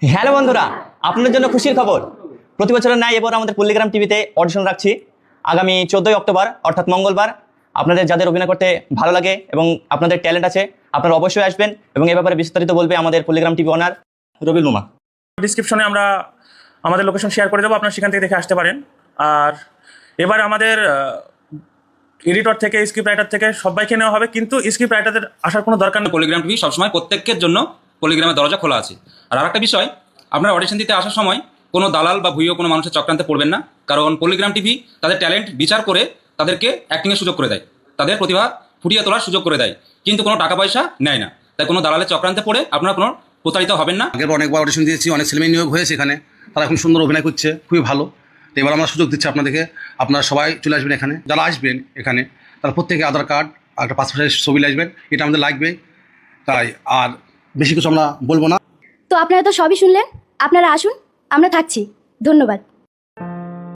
Hello বন্ধুরা, আপনাদের জন্য খুশির খবর। প্রতি বছরের ন্যায় এবার আমাদের পল্লীগ্রাম টিভিতে অডিশন রাখছি আগামী 14ই অক্টোবর অর্থাৎ মঙ্গলবার। আপনাদের যাদের অভিনয় করতে ভালো লাগে এবং আপনাদের ট্যালেন্ট আছে আপনারা অবশ্যই আসবেন এবং এ ব্যাপারে বিস্তারিত বলবে আমাদের পল্লীগ্রাম টিভি ওনার রবিল মুমা। ডিসক্রিপশনে আমরা আমাদের লোকেশন শেয়ার করে দেবো, আপনারা সেখান থেকে দেখে আসতে পারেন। আর এবার আমাদের এডিটর থেকে স্ক্রিপ্ট রাইটার থেকে সবাইকে নেওয়া হবে, কিন্তু স্ক্রিপ্ট রাইটারদের আসার কোনো দরকার নেই। পলিগ্রাম টিভি সবসময় প্রত্যেকের জন্য পলিগ্রামের দরজা খোলা আছে। আর আরেকটা বিষয়, আপনারা অডিশন দিতে আসার সময় কোনো দালাল বা ভুয়ো কোনো মানুষের চক্রান্তে পড়বেন না, কারণ পলিগ্রাম টিভি তাদের ট্যালেন্ট বিচার করে তাদেরকে অ্যাক্টিংয়ের সুযোগ করে দেয়, তাদের প্রতিভা ফুটিয়ে তোলার সুযোগ করে দেয়, কিন্তু কোনো টাকা পয়সা নেয় না। তাই কোনো দালালের চক্রান্তে পড়ে আপনারা কোনো প্রতারিত হবেন না। আগের অনেকবার অডিশন দিয়েছি, অনেক ছেলেমেয়ে নিয়োগ হয়েছে এখানে, তারা এখন সুন্দর অভিনয় করছে, খুবই ভালো। তো এবার আমরা সুযোগ দিচ্ছি আপনাদেরকে, আপনারা সবাই চলে আসবেন এখানে। যারা আসবেন এখানে তারা প্রত্যেকে আধার কার্ড আর একটা পাসপোর্ট সাইজ ছবি আসবেন, এটা আমাদের লাগবে। তাই আর বেশি কিছু আমরা বলবো না। তো আপনারা তো সবই শুনলেন, আপনারা আসুন, আমরা থাকছি। ধন্যবাদ।